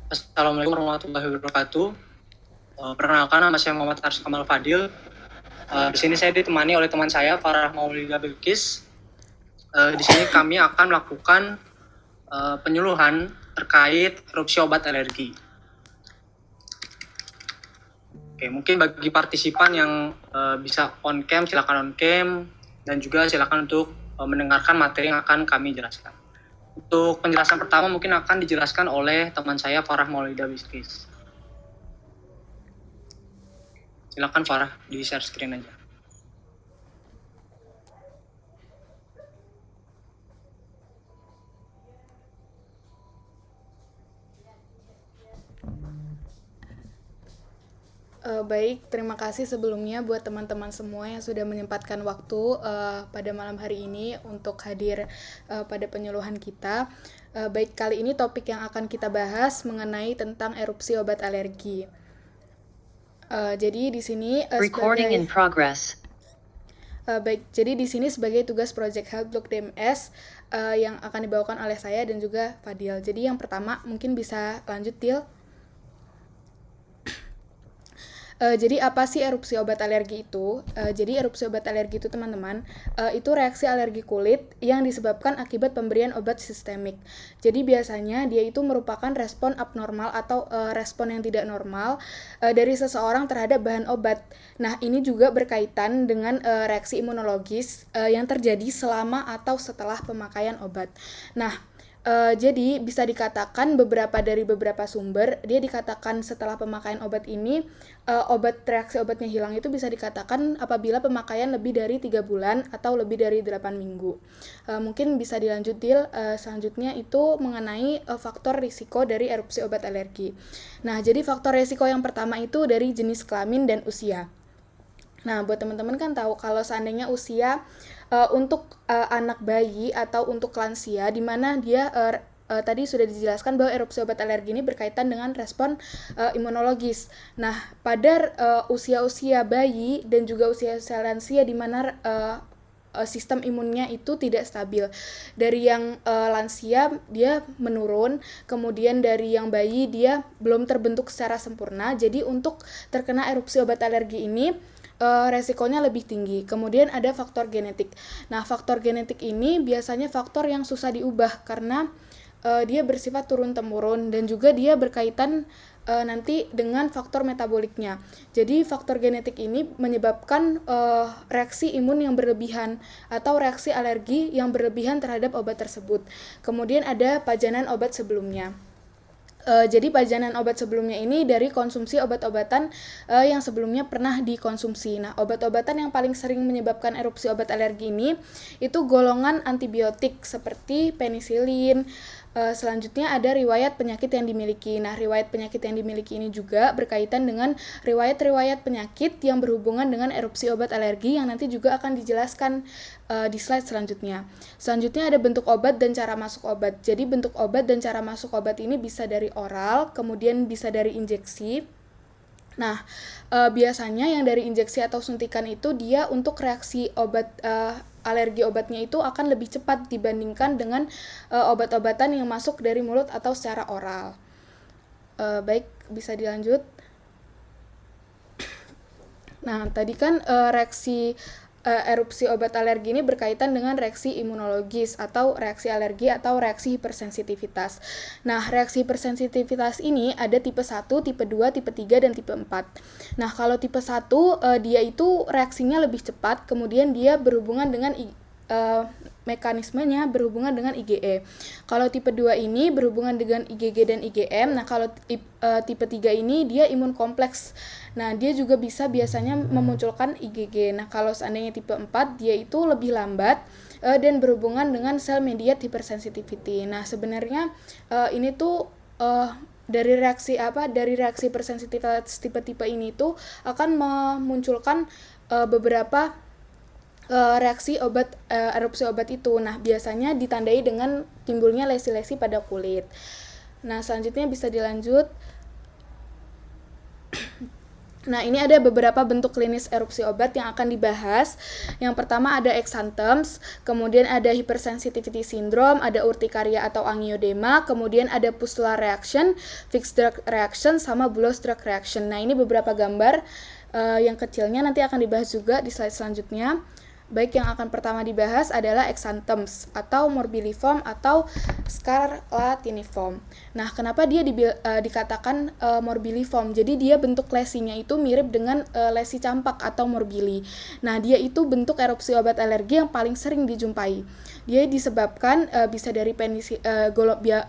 Assalamualaikum warahmatullahi wabarakatuh. Perkenalkan, nama saya Muhammad Arsy Kamal Fadil. Di sini saya ditemani oleh teman saya Farah Maulida Bilqis. Di sini kami akan melakukan penyuluhan terkait erupsi obat alergi. Oke, mungkin bagi partisipan yang bisa on cam, silakan on cam, dan juga silakan untuk mendengarkan materi yang akan kami jelaskan. Untuk penjelasan pertama mungkin akan dijelaskan oleh teman saya Farah Maulida Bilqis. Silakan Farah, di share screen aja. Baik, terima kasih sebelumnya buat teman-teman semua yang sudah menyempatkan waktu pada malam hari ini untuk hadir pada penyuluhan kita. Baik, kali ini topik yang akan kita bahas mengenai tentang erupsi obat alergi. Jadi di sini Recording in progress. Baik, jadi di sini sebagai tugas Project Health Block DMS yang akan dibawakan oleh saya dan juga Fadil. Jadi yang pertama mungkin bisa lanjut, Til. Jadi apa sih erupsi obat alergi itu? Jadi erupsi obat alergi itu teman-teman, itu reaksi alergi kulit yang disebabkan akibat pemberian obat sistemik. Jadi biasanya dia itu merupakan respon abnormal atau respon yang tidak normal dari seseorang terhadap bahan obat. Nah, ini juga berkaitan dengan reaksi imunologis yang terjadi selama atau setelah pemakaian obat. Nah, jadi bisa dikatakan dari beberapa sumber dia dikatakan setelah pemakaian obat ini reaksi obatnya hilang itu bisa dikatakan apabila pemakaian lebih dari 3 bulan atau lebih dari 8 minggu. Mungkin bisa dilanjutin selanjutnya itu mengenai faktor risiko dari erupsi obat alergi. Nah, jadi faktor risiko yang pertama itu dari jenis kelamin dan usia. Nah, buat teman-teman kan tahu kalau seandainya usia untuk anak bayi atau untuk lansia, di mana dia tadi sudah dijelaskan bahwa erupsi obat alergi ini berkaitan dengan respon imunologis. Nah, pada usia-usia bayi dan juga usia-usia lansia di mana sistem imunnya itu tidak stabil. Dari yang lansia dia menurun, kemudian dari yang bayi dia belum terbentuk secara sempurna. Jadi untuk terkena erupsi obat alergi ini resikonya lebih tinggi. Kemudian ada faktor genetik. Nah, faktor genetik ini biasanya faktor yang susah diubah karena dia bersifat turun-temurun dan juga dia berkaitan nanti dengan faktor metaboliknya. Jadi faktor genetik ini menyebabkan reaksi imun yang berlebihan atau reaksi alergi yang berlebihan terhadap obat tersebut. Kemudian ada pajanan obat sebelumnya. Jadi pajanan obat sebelumnya ini dari konsumsi obat-obatan yang sebelumnya pernah dikonsumsi. Nah, obat-obatan yang paling sering menyebabkan erupsi obat alergi ini itu golongan antibiotik seperti penisilin. Selanjutnya ada riwayat penyakit yang dimiliki. Nah, riwayat penyakit yang dimiliki ini juga berkaitan dengan riwayat-riwayat penyakit yang berhubungan dengan erupsi obat alergi yang nanti juga akan dijelaskan di slide selanjutnya. Selanjutnya ada bentuk obat dan cara masuk obat. Jadi bentuk obat dan cara masuk obat ini bisa dari oral, kemudian bisa dari injeksi. Nah, biasanya yang dari injeksi atau suntikan itu dia untuk reaksi obat alergi obatnya itu akan lebih cepat dibandingkan dengan obat-obatan yang masuk dari mulut atau secara oral. Baik, bisa dilanjut. Nah, tadi kan erupsi obat alergi ini berkaitan dengan reaksi imunologis atau reaksi alergi atau reaksi hipersensitivitas. Nah, reaksi hipersensitivitas ini ada tipe 1, tipe 2, tipe 3, dan tipe 4. Nah, kalau tipe 1 dia itu reaksinya lebih cepat, kemudian dia berhubungan dengan mekanismenya berhubungan dengan IgE. Kalau tipe 2 ini berhubungan dengan IgG dan IgM. Nah, kalau tipe 3 ini dia imun kompleks. Nah, dia juga bisa biasanya memunculkan IgG. Nah, kalau seandainya tipe 4 dia itu lebih lambat dan berhubungan dengan cell mediated hypersensitivity. Nah, sebenarnya ini tuh dari reaksi persensitivitas tipe-tipe ini tuh akan memunculkan beberapa reaksi erupsi obat itu. Nah, biasanya ditandai dengan timbulnya lesi-lesi pada kulit. Nah, selanjutnya bisa dilanjut. Nah, ini ada beberapa bentuk klinis erupsi obat yang akan dibahas. Yang pertama ada exanthems, kemudian ada hypersensitivity syndrome, ada urtikaria atau angioedema, kemudian ada pustular reaction, fixed drug reaction, sama Bulos drug reaction. Nah, ini beberapa gambar yang kecilnya nanti akan dibahas juga di slide selanjutnya. Baik, yang akan pertama dibahas adalah exanthems atau morbilliform atau scarlatiniform. Nah, kenapa dia dikatakan morbilliform? Jadi dia bentuk lesinya itu mirip dengan lesi campak atau morbilli. Nah, dia itu bentuk erupsi obat alergi yang paling sering dijumpai. Dia disebabkan bisa dari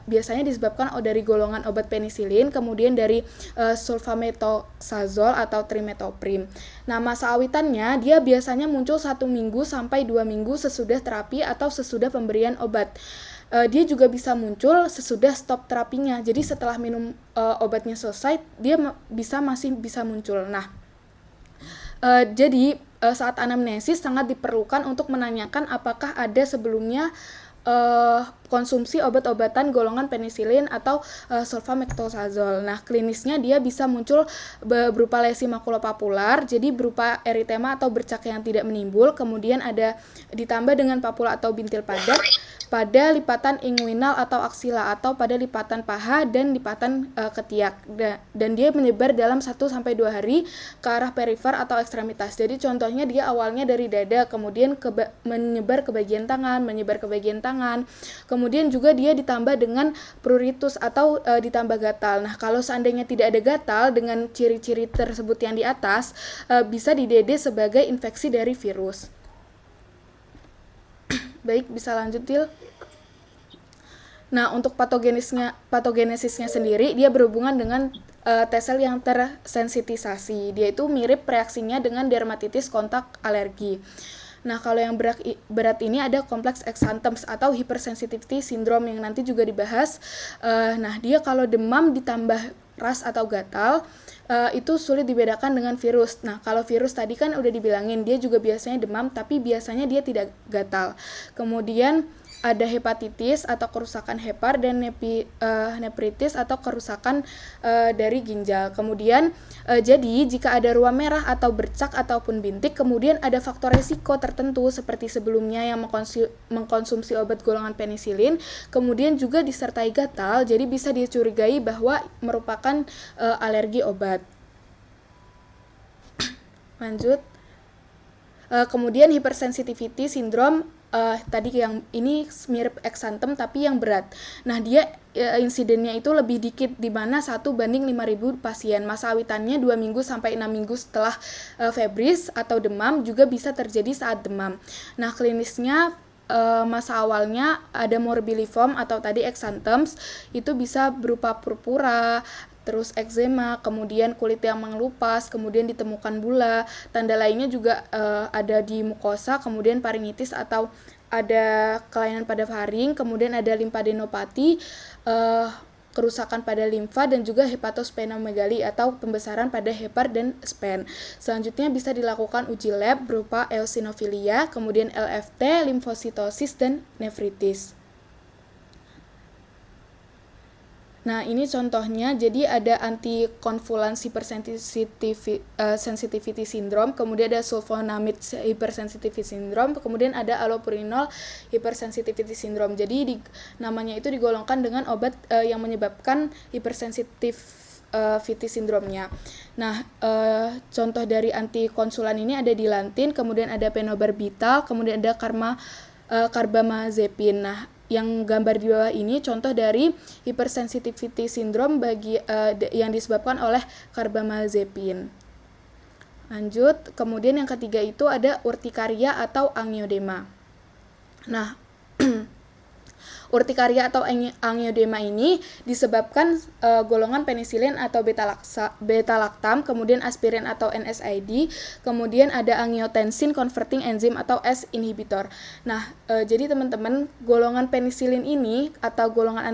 biasanya disebabkan dari golongan obat penisilin, kemudian dari sulfamethoxazole atau trimethoprim. Nah, masa awitannya dia biasanya muncul 1 minggu sampai 2 minggu sesudah terapi atau sesudah pemberian obat. Dia juga bisa muncul sesudah stop terapinya. Jadi setelah minum obatnya selesai, dia masih bisa muncul. Nah, jadi saat anamnesis sangat diperlukan untuk menanyakan apakah ada sebelumnya konsumsi obat-obatan golongan penisilin atau sulfamethoxazole. Nah, klinisnya dia bisa muncul berupa lesi makulopapular, jadi berupa eritema atau bercak yang tidak menimbul, kemudian ada ditambah dengan papula atau bintil padat pada lipatan inguinal atau aksila atau pada lipatan paha dan lipatan ketiak. Dan dia menyebar dalam 1-2 hari ke arah perifer atau ekstremitas. Jadi contohnya dia awalnya dari dada, kemudian menyebar ke bagian tangan, kemudian juga dia ditambah dengan pruritus atau ditambah gatal. Nah, kalau seandainya tidak ada gatal dengan ciri-ciri tersebut yang di atas, bisa didede sebagai infeksi dari virus. Baik, bisa lanjut, Til. Nah, untuk patogenesisnya sendiri, dia berhubungan dengan T-sel yang tersensitisasi. Dia itu mirip reaksinya dengan dermatitis kontak alergi. Nah, kalau yang berat ini ada kompleks exanthems atau hypersensitivity syndrome yang nanti juga dibahas. Nah, dia kalau demam ditambah ras atau gatal, itu sulit dibedakan dengan virus. Nah, kalau virus tadi kan udah dibilangin, dia juga biasanya demam, tapi biasanya dia tidak gatal. Kemudian ada hepatitis atau kerusakan hepar dan nefritis atau kerusakan dari ginjal. Kemudian jadi jika ada ruam merah atau bercak ataupun bintik, kemudian ada faktor resiko tertentu seperti sebelumnya yang mengkonsumsi obat golongan penisilin, kemudian juga disertai gatal, jadi bisa dicurigai bahwa merupakan alergi obat. Lanjut. Kemudian hypersensitivity syndrome, tadi yang ini mirip exanthem tapi yang berat. Nah, dia insidennya itu lebih dikit, di mana 1/5.000 pasien. Masa awitannya 2 minggu sampai 6 minggu setelah febris atau demam, juga bisa terjadi saat demam. Nah, klinisnya masa awalnya ada morbilliform atau tadi exanthems, itu bisa berupa purpura, terus eksema, kemudian kulit yang mengelupas, kemudian ditemukan bula. Tanda lainnya juga ada di mukosa, kemudian faringitis atau ada kelainan pada faring, kemudian ada limfadenopati, kerusakan pada limfa, dan juga hepatosplenomegali atau pembesaran pada hepar dan spleen. Selanjutnya bisa dilakukan uji lab berupa eosinofilia, kemudian LFT, limfositosis, dan nefritis. Nah, ini contohnya, jadi ada antikonvulan hypersensitivity syndrome, kemudian ada sulfonamide hypersensitivity syndrome, kemudian ada allopurinol hypersensitivity syndrome. Jadi namanya itu digolongkan dengan obat yang menyebabkan hypersensitivity syndrome-nya. Nah, contoh dari antikonsulan ini ada dilantin, kemudian ada penobarbital, kemudian ada carbamazepin. Nah, yang gambar di bawah ini contoh dari hypersensitivity syndrome yang disebabkan oleh carbamazepin. Lanjut, kemudian yang ketiga itu ada urtikaria atau angioedema. Nah, urtikaria atau angioedema ini disebabkan golongan penisilin atau beta-lactam, kemudian aspirin atau NSAID, kemudian ada angiotensin converting enzyme atau S inhibitor. Nah, jadi teman-teman, golongan penisilin ini atau golongan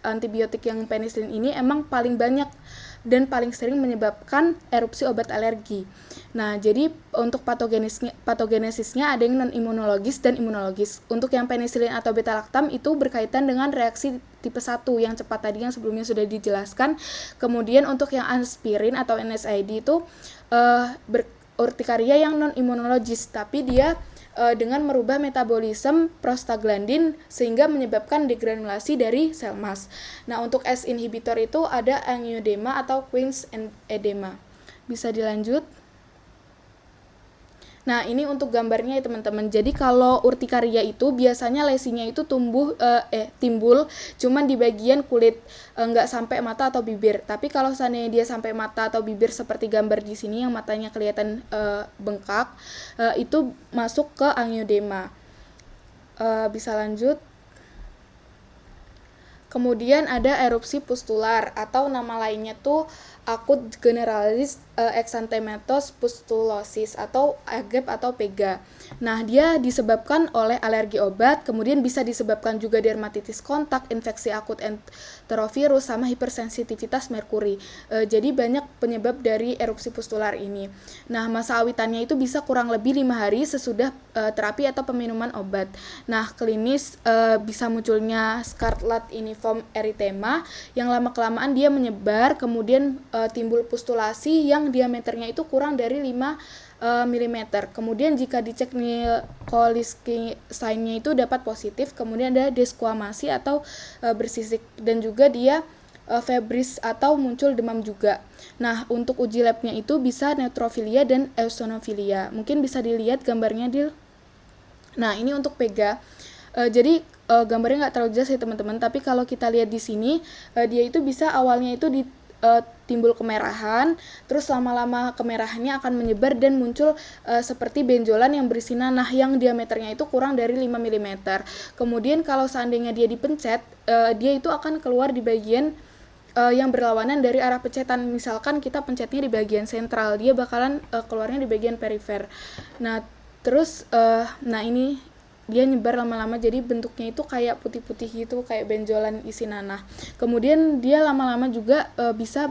antibiotik yang penisilin ini emang paling banyak dan paling sering menyebabkan erupsi obat alergi. Nah, jadi untuk patogenesisnya ada yang non-imunologis dan imunologis. Untuk yang penisilin atau beta-laktam itu berkaitan dengan reaksi tipe 1 yang cepat tadi yang sebelumnya sudah dijelaskan. Kemudian untuk yang aspirin atau NSAID itu urtikaria yang non-imunologis, tapi dia dengan merubah metabolisme prostaglandin sehingga menyebabkan degranulasi dari sel mas. Nah, untuk S inhibitor itu ada angioedema atau Queen's edema. Bisa dilanjut. Nah, ini untuk gambarnya ya teman-teman. Jadi kalau urtikaria itu biasanya lesinya itu timbul cuman di bagian kulit, nggak sampai mata atau bibir. Tapi kalau seandainya dia sampai mata atau bibir seperti gambar di sini yang matanya kelihatan bengkak, itu masuk ke angioedema. Bisa lanjut. Kemudian ada erupsi pustular atau nama lainnya tuh akut generalis exanthematous pustulosis atau AGEP atau PEGA. Nah, dia disebabkan oleh alergi obat, kemudian bisa disebabkan juga dermatitis kontak, infeksi akut enterovirus, sama hipersensitivitas merkuri. Jadi banyak penyebab dari erupsi pustular ini. Nah, masa awitannya itu bisa kurang lebih 5 hari sesudah terapi atau peminuman obat. Nah, klinis bisa munculnya scarlet uniform erythema yang lama-kelamaan dia menyebar, kemudian timbul pustulasi yang diameternya itu kurang dari 5 mm. Kemudian jika dicek Nikolsky sign-nya itu dapat positif, kemudian ada desquamasi atau bersisik, dan juga dia febris atau muncul demam juga. Nah, untuk uji labnya itu bisa neutrofilia dan eosinofilia. Mungkin bisa dilihat gambarnya, Dil. Nah, ini untuk PEGA. Jadi gambarnya nggak terlalu jelas ya teman-teman, tapi kalau kita lihat di sini, dia itu bisa awalnya itu timbul kemerahan, terus lama-lama kemerahannya akan menyebar dan muncul seperti benjolan yang berisi nanah yang diameternya itu kurang dari 5 mm. Kemudian kalau seandainya dia dipencet, dia itu akan keluar di bagian yang berlawanan dari arah pencetan. Misalkan kita pencetnya di bagian sentral, dia bakalan keluarnya di bagian perifer. Nah, terus ini dia nyebar lama-lama, jadi bentuknya itu kayak putih-putih gitu, kayak benjolan isi nanah. Kemudian dia lama-lama juga bisa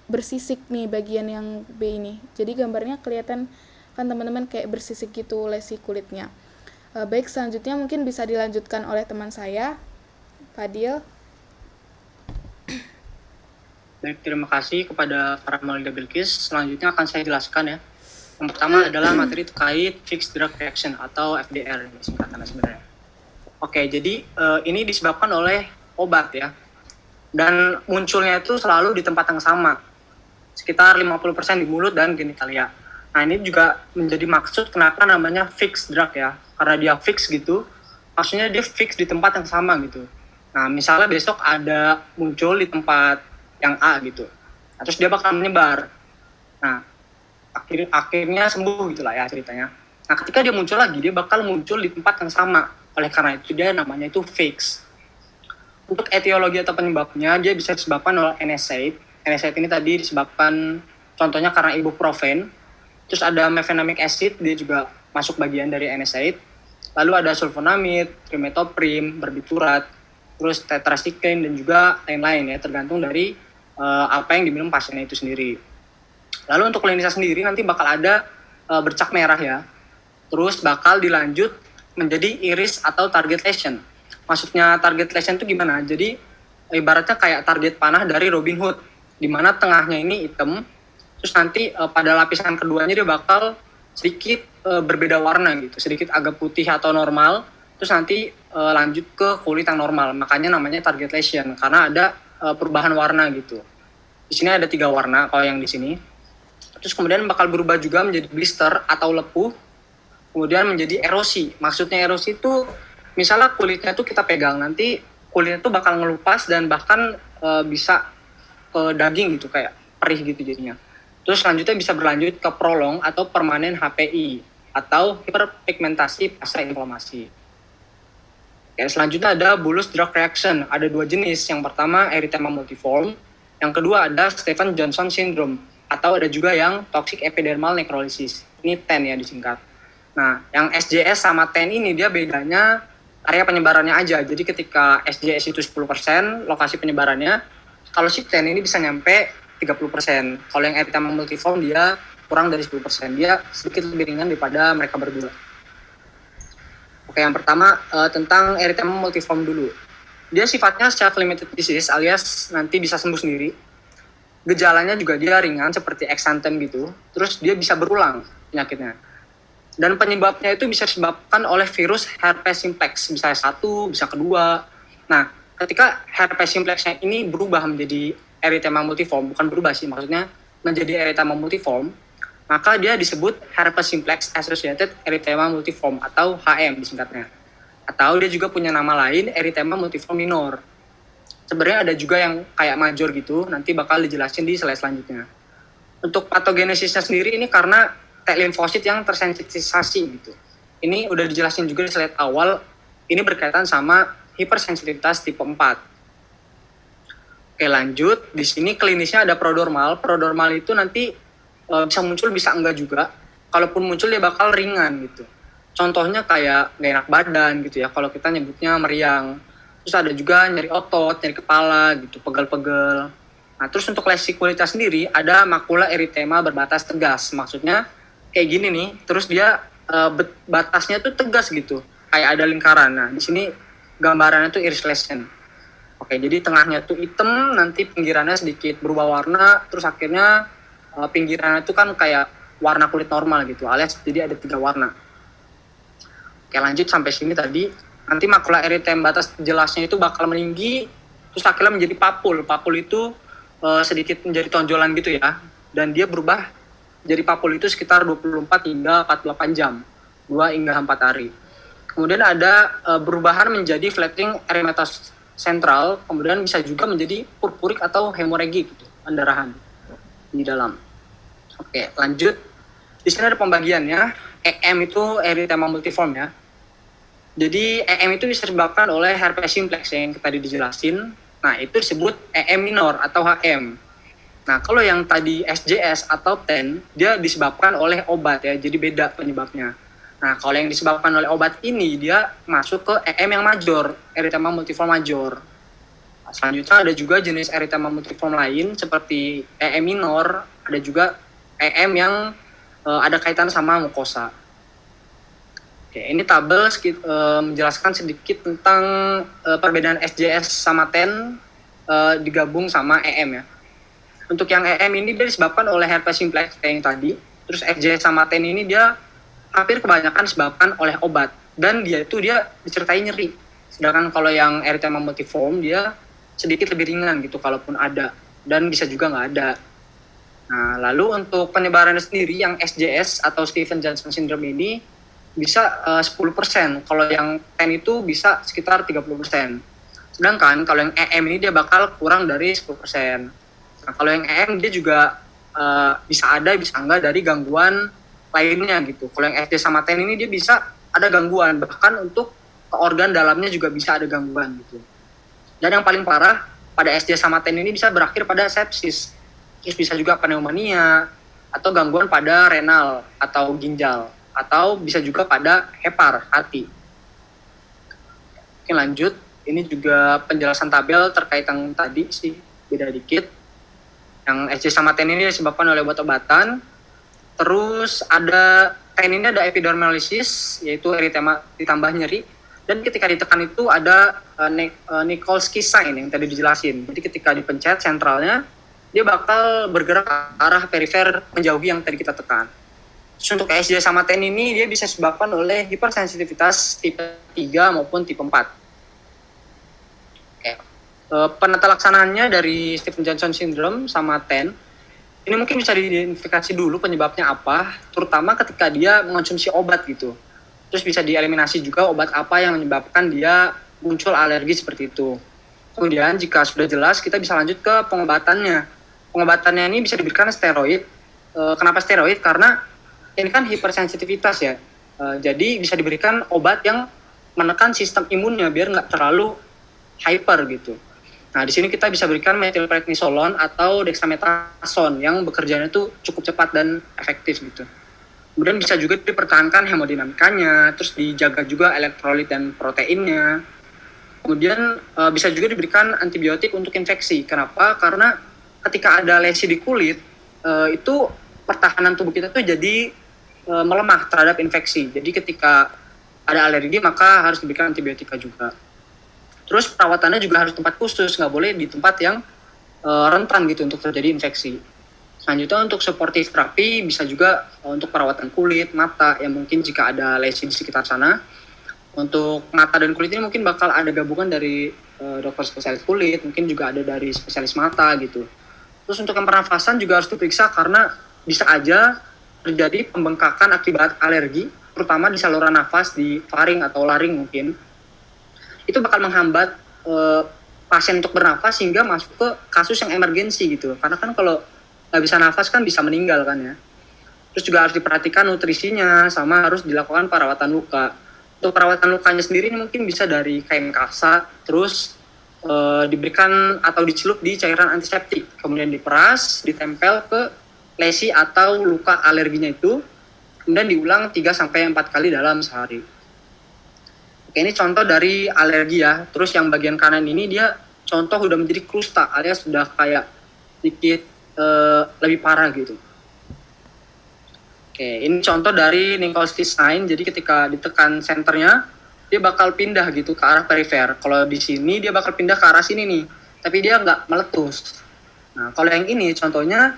bersisik nih bagian yang B ini. Jadi gambarnya kelihatan kan teman-teman kayak bersisik gitu lesi kulitnya. Baik, selanjutnya mungkin bisa dilanjutkan oleh teman saya, Fadil. Baik, terima kasih kepada para Maulida Bilkis. Selanjutnya akan saya jelaskan ya. Yang pertama adalah materi terkait fixed drug reaction atau FDR singkatannya sebenarnya. Oke, jadi ini disebabkan oleh obat ya. Dan munculnya itu selalu di tempat yang sama. Sekitar 50% di mulut dan genitalia. Nah, ini juga menjadi maksud kenapa namanya fixed drug ya. Karena dia fix gitu, maksudnya dia fix di tempat yang sama gitu. Nah, misalnya besok ada muncul di tempat yang A gitu. Nah, terus dia bakal menyebar. Nah, akhirnya sembuh gitulah ya ceritanya. Nah, ketika dia muncul lagi, dia bakal muncul di tempat yang sama. Oleh karena itu dia namanya itu fix. Untuk etiologi atau penyebabnya, dia bisa disebabkan oleh NSAID. NSAID ini tadi disebabkan contohnya karena ibuprofen. Terus ada mefenamic acid, dia juga masuk bagian dari NSAID. Lalu ada sulfonamid, trimetoprim, barbiturat, terus tetracycline dan juga lain-lain ya, tergantung dari apa yang diminum pasiennya itu sendiri. Lalu untuk klinisnya sendiri nanti bakal ada bercak merah ya. Terus bakal dilanjut menjadi iris atau target lesion. Maksudnya target lesion itu gimana? Jadi ibaratnya kayak target panah dari Robin Hood, di mana tengahnya ini hitam, terus nanti pada lapisan keduanya dia bakal sedikit berbeda warna gitu, sedikit agak putih atau normal, terus nanti lanjut ke kulit yang normal. Makanya namanya target lesion karena ada perubahan warna gitu. Di sini ada 3 warna kalau yang di sini. Terus kemudian bakal berubah juga menjadi blister atau lepuh, kemudian menjadi erosi. Maksudnya erosi itu misalnya kulitnya tuh kita pegang, nanti kulitnya tuh bakal ngelupas dan bahkan bisa ke daging gitu, kayak perih gitu jadinya. Terus selanjutnya bisa berlanjut ke prolong atau permanen HPI atau hiperpigmentasi pasca inflamasi. Ya, selanjutnya ada bullous drug reaction. Ada 2 jenis. Yang pertama erythema multiforme, yang kedua ada Stevens-Johnson syndrome. Atau ada juga yang toxic epidermal necrolysis. Ini TEN ya disingkat. Nah, yang SJS sama TEN ini dia bedanya area penyebarannya aja. Jadi ketika SJS itu 10% lokasi penyebarannya, kalau si TEN ini bisa nyampe 30%. Kalau yang erythema multiform dia kurang dari 10%. Dia sedikit lebih ringan daripada mereka berdua. Oke, yang pertama tentang erythema multiform dulu. Dia sifatnya self-limited disease alias nanti bisa sembuh sendiri. Gejalanya juga dia ringan seperti exanthem gitu. Terus dia bisa berulang penyakitnya. Dan penyebabnya itu bisa disebabkan oleh virus herpes simplex. Bisa 1, bisa kedua. Nah, ketika herpes simplexnya ini berubah menjadi erythema multiform, bukan berubah sih, maksudnya menjadi erythema multiform, maka dia disebut herpes simplex associated erythema multiform atau HM disingkatnya. Atau dia juga punya nama lain erythema multiform minor. Sebenarnya ada juga yang kayak major gitu, nanti bakal dijelasin di slide selanjutnya. Untuk patogenesisnya sendiri ini karena T limfosit yang tersensitisasi gitu. Ini udah dijelasin juga di slide awal, ini berkaitan sama hipersensitivitas tipe 4. Oke, lanjut. Di sini klinisnya ada prodromal. Prodromal itu nanti bisa muncul, bisa enggak juga. Kalaupun muncul dia bakal ringan gitu. Contohnya kayak gak enak badan gitu ya, kalau kita nyebutnya meriang. Terus ada juga nyeri otot, nyeri kepala gitu, pegel-pegel. Nah, terus untuk lesi kulitnya sendiri ada makula eritema berbatas tegas. Maksudnya kayak gini nih, terus dia batasnya tuh tegas gitu, kayak ada lingkaran. Nah, di sini gambarannya tuh iris lesion. Oke, jadi tengahnya tuh hitam, nanti pinggirannya sedikit berubah warna, terus akhirnya pinggirannya itu kan kayak warna kulit normal gitu, alias jadi ada 3 warna. Oke, lanjut sampai sini tadi. Nanti makula eritema batas jelasnya itu bakal meninggi, terus akhirnya menjadi papul. Papul itu sedikit menjadi tonjolan gitu ya, dan dia berubah jadi papul itu sekitar 24 hingga 48 jam, 2 hingga 4 hari. Kemudian ada perubahan menjadi flattening erythematous sentral, kemudian bisa juga menjadi purpurik atau hemoragi gitu, pendarahan di dalam. Oke, lanjut. Di sini ada pembagiannya. EM itu erythema multiform ya. Jadi EM itu disebabkan oleh herpes simplex yang tadi dijelasin. Nah, itu disebut EM minor atau HM. Nah, kalau yang tadi SJS atau TEN, dia disebabkan oleh obat ya, jadi beda penyebabnya. Nah, kalau yang disebabkan oleh obat ini, dia masuk ke EM yang major, erythema multiform major. Selanjutnya ada juga jenis erythema multiform lain, seperti EM minor, ada juga EM yang ada kaitan sama mukosa. Oke, ini tabel menjelaskan sedikit tentang perbedaan SJS sama TEN digabung sama EM ya. Untuk yang EM ini dia disebabkan oleh herpes simplex kayak yang tadi. Terus SJS sama TEN ini dia hampir kebanyakan disebabkan oleh obat. Dan dia disertai nyeri. Sedangkan kalau yang erythema multiform dia sedikit lebih ringan gitu kalaupun ada. Dan bisa juga nggak ada. Nah, lalu untuk penyebarannya sendiri yang SJS atau Stevens-Johnson syndrome ini bisa 10%. Kalau yang TEN itu bisa sekitar 30%. Sedangkan kalau yang EM ini dia bakal kurang dari 10%. Nah, kalau yang EM dia juga bisa ada, bisa enggak dari gangguan lainnya gitu. Kalau yang SD sama TEN ini dia bisa ada gangguan, bahkan untuk organ dalamnya juga bisa ada gangguan gitu. Dan yang paling parah pada SD sama TEN ini bisa berakhir pada sepsis. Terus bisa juga pneumonia atau gangguan pada renal atau ginjal, atau bisa juga pada hepar, hati. Oke, lanjut. Ini juga penjelasan tabel terkait yang tadi sih, beda dikit. Yang SC sama TEN ini disebabkan oleh obat-obatan. Terus ada TEN ini ada epidermolysis, yaitu eritema ditambah nyeri. Dan ketika ditekan itu ada Nikolsky sign yang tadi dijelasin. Jadi ketika dipencet sentralnya, dia bakal bergerak ke arah perifer menjauhi yang tadi kita tekan. Terus untuk SJ sama TEN ini dia bisa disebabkan oleh hipersensitivitas tipe 3 maupun tipe 4. Oke. Penata laksanaannya dari Stevens-Johnson syndrome sama TEN ini mungkin bisa diidentifikasi dulu penyebabnya apa, terutama ketika dia mengonsumsi obat gitu. Terus bisa dieliminasi juga obat apa yang menyebabkan dia muncul alergi seperti itu. Kemudian jika sudah jelas kita bisa lanjut ke pengobatannya. Pengobatannya ini bisa diberikan steroid. Kenapa steroid? Karena ini kan hipersensitivitas ya. Jadi bisa diberikan obat yang menekan sistem imunnya biar nggak terlalu hyper gitu. Nah, di sini kita bisa berikan methylprednisolone atau dexamethasone yang bekerjanya itu cukup cepat dan efektif gitu. Kemudian bisa juga dipertahankan hemodinamikanya, terus dijaga juga elektrolit dan proteinnya. Kemudian bisa juga diberikan antibiotik untuk infeksi. Kenapa? Karena ketika ada lesi di kulit, itu pertahanan tubuh kita tuh jadi melemah terhadap infeksi. Jadi ketika ada alergi maka harus diberikan antibiotika juga. Terus perawatannya juga harus tempat khusus, nggak boleh di tempat yang rentan gitu untuk terjadi infeksi. Selanjutnya untuk supportive terapi bisa juga untuk perawatan kulit, mata yang mungkin jika ada lesi di sekitar sana. Untuk mata dan kulit ini mungkin bakal ada gabungan dari dokter spesialis kulit, mungkin juga ada dari spesialis mata gitu. Terus untuk yang pernafasan juga harus diperiksa karena bisa aja terjadi pembengkakan akibat alergi, terutama di saluran nafas, di faring atau laring mungkin. Itu bakal menghambat pasien untuk bernafas hingga masuk ke kasus yang emergensi gitu. Karena kan kalau nggak bisa nafas kan bisa meninggal kan ya. Terus juga harus diperhatikan nutrisinya, sama harus dilakukan perawatan luka. Untuk perawatan lukanya sendiri ini mungkin bisa dari kain kasa, terus diberikan atau dicelup di cairan antiseptik, kemudian diperas, ditempel ke lesi atau luka alerginya itu, kemudian diulang 3-4 kali dalam sehari. Oke, ini contoh dari alergi ya. Terus yang bagian kanan ini dia contoh udah menjadi krusta, alias sudah kayak sedikit lebih parah gitu. Oke, ini contoh dari Nikolsky sign. Jadi ketika ditekan senternya, dia bakal pindah gitu ke arah perifer. Kalau di sini dia bakal pindah ke arah sini nih, tapi dia nggak meletus. Nah, kalau yang ini contohnya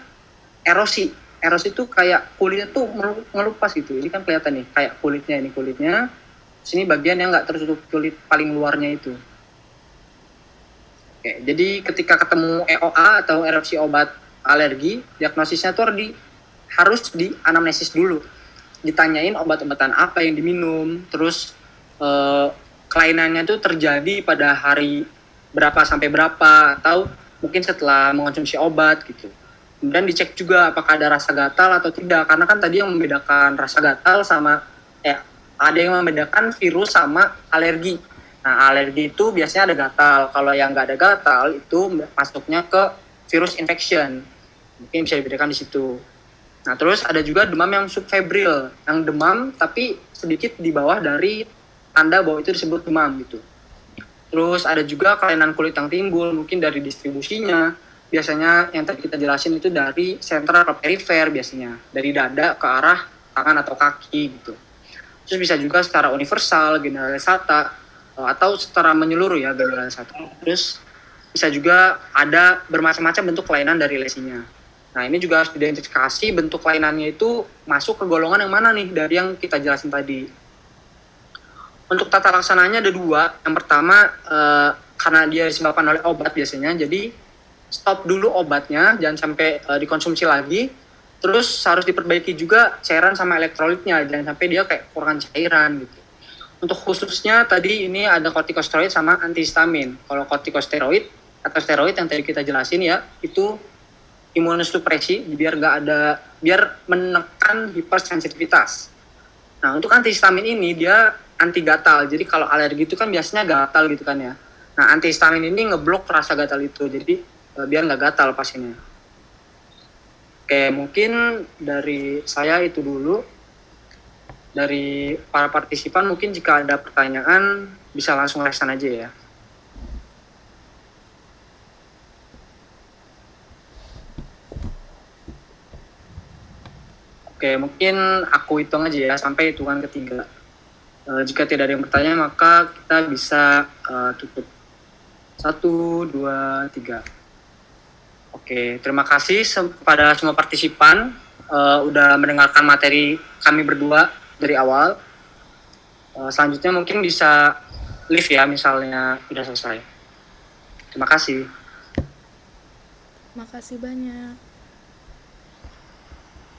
erosi. Erosi itu kayak kulitnya tuh ngelupas gitu. Ini kan kelihatan nih, kayak kulitnya ini kulitnya. Sini bagian yang nggak tertutup kulit paling luarnya itu. Oke, jadi ketika ketemu EOA atau erupsi obat alergi, diagnosisnya tuh harus di anamnesis dulu. Ditanyain obat-obatan apa yang diminum, terus kelainannya tuh terjadi pada hari berapa sampai berapa, atau mungkin setelah mengonsumsi obat gitu. Kemudian dicek juga apakah ada rasa gatal atau tidak, karena kan tadi yang membedakan rasa gatal sama ada yang membedakan virus sama alergi. Nah, alergi itu biasanya ada gatal. Kalau yang nggak ada gatal itu masuknya ke virus infection. Mungkin bisa dibedakan di situ. Nah, terus ada juga demam yang subfebril, yang demam tapi sedikit di bawah dari tanda bahwa itu disebut demam gitu. Terus ada juga kelainan kulit yang timbul, mungkin dari distribusinya. Biasanya yang tadi kita jelasin itu dari sentral ke perifer biasanya, dari dada ke arah tangan atau kaki gitu. Terus bisa juga secara universal, generalisata, atau secara menyeluruh ya generalisata. Terus bisa juga ada bermacam-macam bentuk kelainan dari lesinya. Nah, ini juga harus diidentifikasi bentuk kelainannya itu masuk ke golongan yang mana nih dari yang kita jelasin tadi. Untuk tata laksananya ada 2. Yang pertama, karena dia disebabkan oleh obat biasanya, jadi stop dulu obatnya, jangan sampai dikonsumsi lagi. Terus harus diperbaiki juga cairan sama elektrolitnya, jangan sampai dia kayak kurang cairan gitu. Untuk khususnya tadi ini ada kortikosteroid sama antihistamin. Kalau kortikosteroid atau steroid yang tadi kita jelasin ya, itu imunosupresi biar menekan hipersensitivitas. Nah, untuk antihistamin ini dia anti gatal. Jadi kalau alergi itu kan biasanya gatal gitu kan ya. Nah, antihistamin ini ngeblok rasa gatal itu. Jadi biar nggak gatal pasiennya. Oke, mungkin dari saya itu dulu. Dari para partisipan mungkin jika ada pertanyaan bisa langsung raise aja ya. Oke, mungkin aku hitung aja ya sampai hitungan ketiga. Jika tidak ada yang bertanya maka kita bisa tutup. 1, 2, 3. Oke, terima kasih kepada semua partisipan udah mendengarkan materi kami berdua dari awal. Selanjutnya mungkin bisa live ya misalnya sudah selesai. Terima kasih. Makasih banyak.